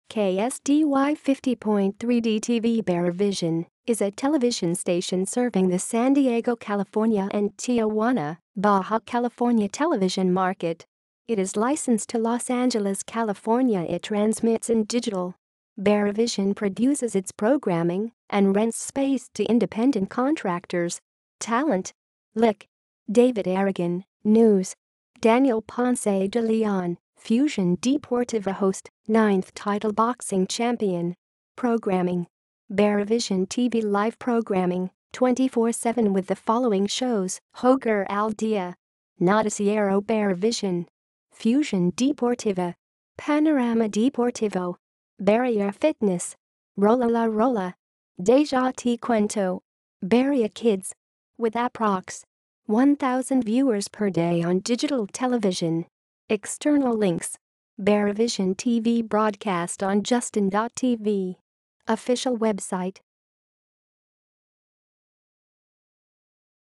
KSDY 50.3 DTV BearVision is a television station serving the San Diego, California and Tijuana, Baja California television market. It is licensed to Los Angeles, California. It transmits in digital. BearVision produces its programming and rents space to independent contractors. Talent: Lick, David Aragon, News, Daniel Ponce de Leon, Fusion Deportiva host, 9th title boxing champion. Programming: BearVision TV live programming, 24/7 with the following shows: Hogar al Dia, Noticiero BearVision, Fusion Deportiva, Panorama Deportivo, Barria Fitness, Rola La Rola, Deja Te Cuento, Barria Kids. With approx. 1,000 viewers per day on digital television. External links: BearVision TV broadcast on Justin.tv. Official website: